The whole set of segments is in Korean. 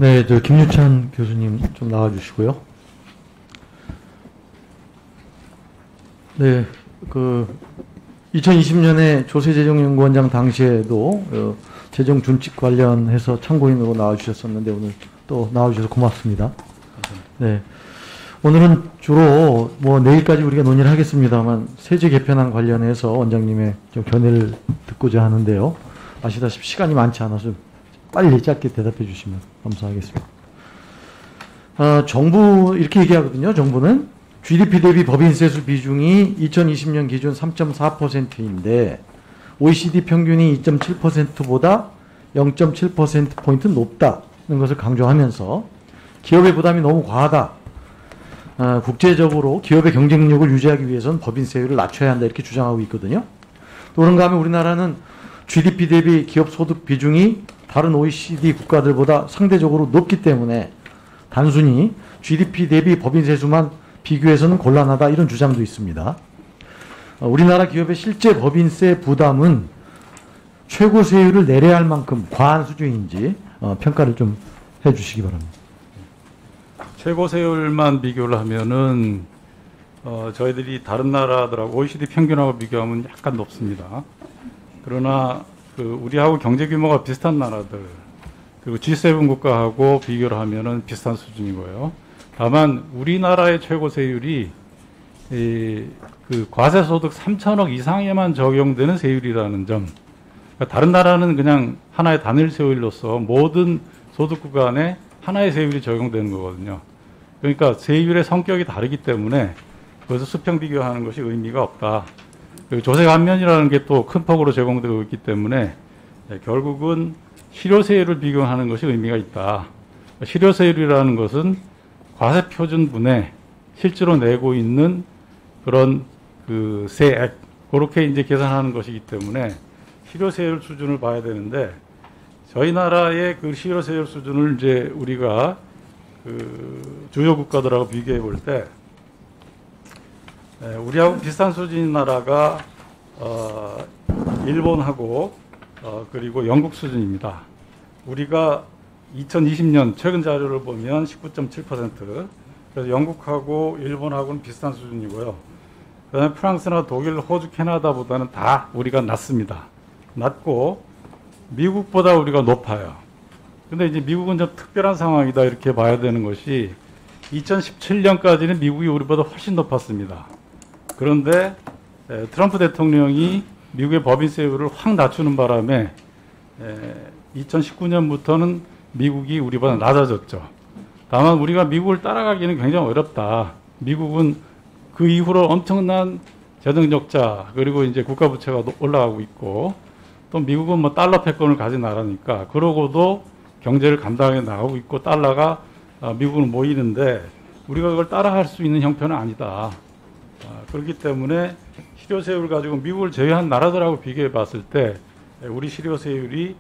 네, 저 김유찬 교수님 좀 나와주시고요. 네, 2020년에 조세재정연구원장 당시에도 재정 준칙 관련해서 참고인으로 나와주셨었는데 오늘 또 나와주셔서 고맙습니다. 네, 오늘은 주로 내일까지 우리가 논의를 하겠습니다만 세제 개편안 관련해서 원장님의 좀 견해를 듣고자 하는데요. 아시다시피 시간이 많지 않아서 빨리 짧게 대답해 주시면 감사하겠습니다. 정부 이렇게 얘기하거든요. 정부는 GDP 대비 법인세수 비중이 2020년 기준 3.4%인데 OECD 평균이 2.7%보다 0.7%포인트 높다는 것을 강조하면서 기업의 부담이 너무 과하다. 국제적으로 기업의 경쟁력을 유지하기 위해서는 법인세율을 낮춰야 한다 이렇게 주장하고 있거든요. 또 그런가 하면 우리나라는 GDP 대비 기업 소득 비중이 다른 OECD 국가들보다 상대적으로 높기 때문에 단순히 GDP 대비 법인세수만 비교해서는 곤란하다 이런 주장도 있습니다. 우리나라 기업의 실제 법인세 부담은 최고 세율을 내려야 할 만큼 과한 수준인지 평가를 좀 해주시기 바랍니다. 최고 세율만 비교를 하면은 저희들이 다른 나라들하고 OECD 평균하고 비교하면 약간 높습니다. 그러나 우리하고 경제 규모가 비슷한 나라들 그리고 G7 국가하고 비교를 하면은 비슷한 수준이고요. 다만 우리나라의 최고 세율이 과세소득 3천억 이상에만 적용되는 세율이라는 점. 그러니까 다른 나라는 그냥 하나의 단일 세율로서 모든 소득 구간에 하나의 세율이 적용되는 거거든요. 그러니까 세율의 성격이 다르기 때문에 그것을 수평 비교하는 것이 의미가 없다. 조세 감면이라는 게 또 큰 폭으로 제공되고 있기 때문에 결국은 실효세율을 비교하는 것이 의미가 있다. 실효세율이라는 것은 과세표준분에 실제로 내고 있는 그런 세액, 그렇게 이제 계산하는 것이기 때문에 실효세율 수준을 봐야 되는데 저희 나라의 그 실효세율 수준을 이제 우리가 주요 국가들하고 비교해 볼 때 우리하고 비슷한 수준인 나라가 일본하고 그리고 영국 수준입니다. 우리가 2020년 최근 자료를 보면 19.7%, 그래서 영국하고 일본하고는 비슷한 수준이고요. 그다음에 프랑스나 독일, 호주, 캐나다보다는 다 우리가 낮습니다. 낮고 미국보다 우리가 높아요. 근데 이제 미국은 좀 특별한 상황이다 이렇게 봐야 되는 것이 2017년까지는 미국이 우리보다 훨씬 높았습니다. 그런데 트럼프 대통령이 미국의 법인세율을 확 낮추는 바람에 2019년부터는 미국이 우리보다 낮아졌죠. 다만 우리가 미국을 따라가기는 굉장히 어렵다. 미국은 그 이후로 엄청난 재정적자 그리고 이제 국가 부채가 올라가고 있고 또 미국은 달러 패권을 가진 나라니까 그러고도 경제를 감당해 나가고 있고 달러가 미국은 모이는데 우리가 그걸 따라할 수 있는 형편은 아니다. 그렇기 때문에 실효세율을 가지고 미국을 제외한 나라들하고 비교해 봤을 때 우리 실효세율이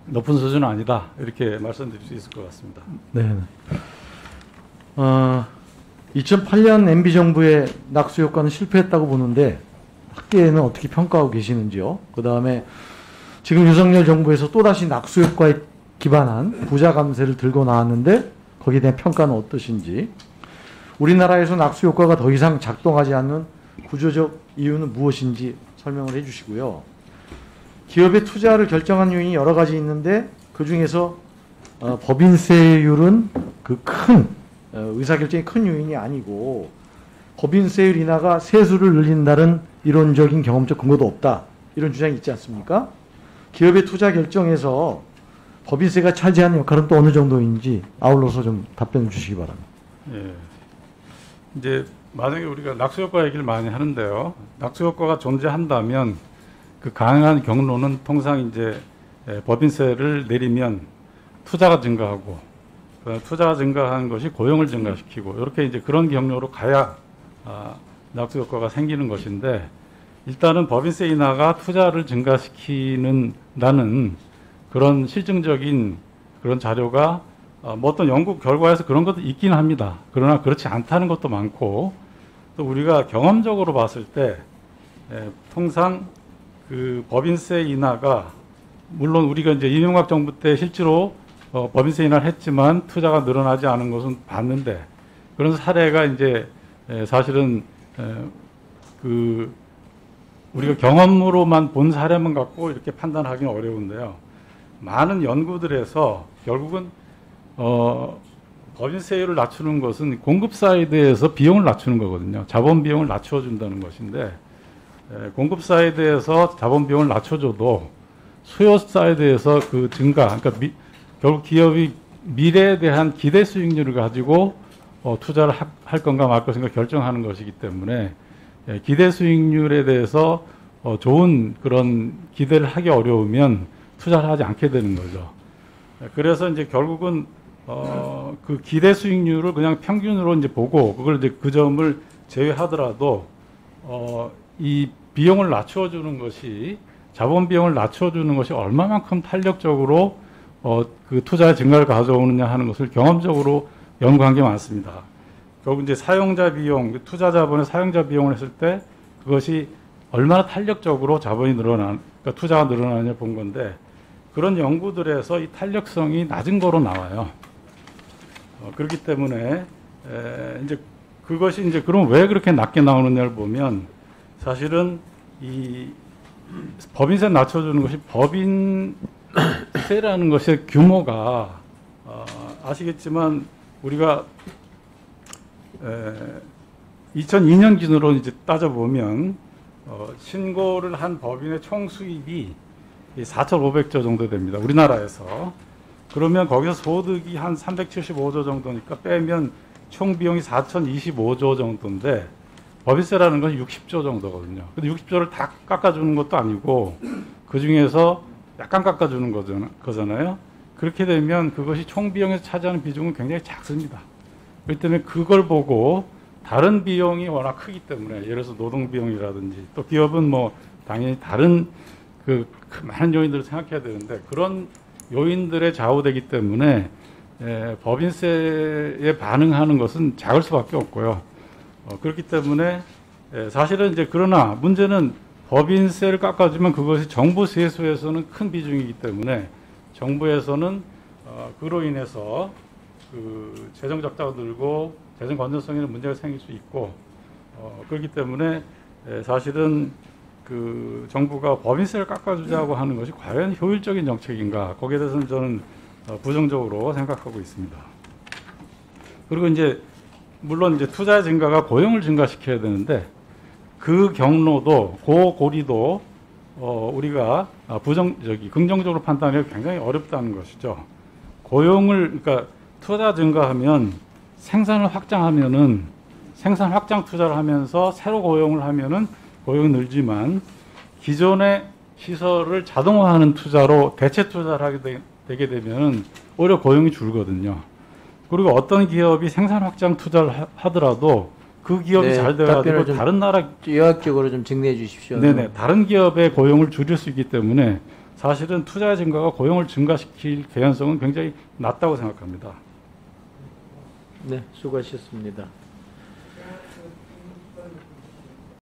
높은 수준은 아니다. 이렇게 말씀드릴 수 있을 것 같습니다. 네. 2008년 MB정부의 낙수 효과는 실패했다고 보는데 학계에는 어떻게 평가하고 계시는지요? 그 다음에 지금 윤석열 정부에서 또다시 낙수 효과에 기반한 부자 감세를 들고 나왔는데 거기에 대한 평가는 어떠신지, 우리나라에서 낙수 효과가 더 이상 작동하지 않는 구조적 이유는 무엇인지 설명을 해주시고요. 기업의 투자를 결정한 요인이 여러 가지 있는데 그 중에서 법인세율은 그 큰 의사결정이 큰 요인이 아니고 법인세율 인하가 세수를 늘린다는 이론적인 경험적 근거도 없다. 이런 주장이 있지 않습니까? 기업의 투자 결정에서 법인세가 차지하는 역할은 또 어느 정도인지 아울러서 좀 답변을 주시기 바랍니다. 예. 이제 만약에 우리가 낙수 효과 얘기를 많이 하는데요. 낙수 효과가 존재한다면 그 가능한 경로는 통상 이제 법인세를 내리면 투자가 증가하고 투자가 증가하는 것이 고용을 증가시키고 이렇게 이제 그런 경로로 가야 낙수 효과가 생기는 것인데 일단은 법인세 인하가 투자를 증가시키는다는 그런 실증적인 그런 자료가 어떤 연구 결과에서 그런 것도 있긴 합니다. 그러나 그렇지 않다는 것도 많고 또 우리가 경험적으로 봤을 때 통상 그 법인세 인하가 물론 우리가 이제 이명박 정부 때 실제로 법인세 인하를 했지만 투자가 늘어나지 않은 것은 봤는데 그런 사례가 이제 사실은 그 우리가 경험으로만 본 사례만 갖고 이렇게 판단하기는 어려운데요. 많은 연구들에서 결국은 법인세율을 낮추는 것은 공급 사이드에서 비용을 낮추는 거거든요. 자본 비용을 낮춰준다는 것인데 공급 사이드에서 자본 비용을 낮춰줘도 수요 사이드에서 그 증가, 그러니까 결국 기업이 미래에 대한 기대 수익률을 가지고 투자를 할 건가 말 것인가 결정하는 것이기 때문에 기대 수익률에 대해서 좋은 그런 기대를 하기 어려우면 투자를 하지 않게 되는 거죠. 그래서 이제 결국은 그 기대 수익률을 그냥 평균으로 이제 보고 그걸 이제 그 점을 제외하더라도 이 비용을 낮춰주는 것이 자본 비용을 낮춰주는 것이 얼마만큼 탄력적으로 그 투자의 증가를 가져오느냐 하는 것을 경험적으로 연구한 게 많습니다. 결국 이제 사용자 비용, 투자 자본의 사용자 비용을 했을 때 그것이 얼마나 탄력적으로 자본이 그러니까 투자가 늘어나느냐 본 건데 그런 연구들에서 이 탄력성이 낮은 거로 나와요. 그렇기 때문에 이제 그것이 이제 그럼 왜 그렇게 낮게 나오느냐를 보면 사실은 이 법인세 낮춰주는 것이 법인세라는 것의 규모가 아시겠지만 우리가 2002년 기준으로 이제 따져보면 신고를 한 법인의 총 수입이 4,500조 정도 됩니다. 우리나라에서. 그러면 거기서 소득이 한 375조 정도니까 빼면 총 비용이 4,025조 정도인데 법인세라는 건 60조 정도거든요. 근데 60조를 다 깎아주는 것도 아니고 그 중에서 약간 깎아주는 거잖아요. 그렇게 되면 그것이 총 비용에서 차지하는 비중은 굉장히 작습니다. 그렇기 때문에 그걸 보고 다른 비용이 워낙 크기 때문에 예를 들어서 노동 비용이라든지 또 기업은 뭐 당연히 다른 그 많은 요인들을 생각해야 되는데 그런 요인들에 좌우되기 때문에 법인세에 반응하는 것은 작을 수밖에 없고요. 그렇기 때문에 사실은 이제 그러나 문제는 법인세를 깎아주면 그것이 정부 세수에서는 큰 비중이기 때문에 정부에서는 그로 인해서 그 재정 적자가 늘고 재정 건전성에는 문제가 생길 수 있고 그렇기 때문에 사실은 그 정부가 법인세를 깎아주자고 하는 것이 과연 효율적인 정책인가 거기에 대해서는 저는 부정적으로 생각하고 있습니다. 그리고 이제 물론 이제 투자 증가가 고용을 증가시켜야 되는데 그 경로도 고리도 우리가 긍정적으로 판단하기 굉장히 어렵다는 것이죠. 고용을 그러니까 투자 증가하면 생산을 확장하면은 생산 확장 투자를 하면서 새로 고용을 하면은 고용이 늘지만 기존의 시설을 자동화하는 투자로 대체 투자를 하게 되게 되면 오히려 고용이 줄거든요. 그리고 어떤 기업이 생산 확장 투자를 하더라도 그 기업이 잘 돼가지고 다른 나라 요약적으로 좀 정리해 주십시오. 네네 다른 기업의 고용을 줄일 수 있기 때문에 사실은 투자의 증가가 고용을 증가시킬 개연성은 굉장히 낮다고 생각합니다. 네, 수고하셨습니다.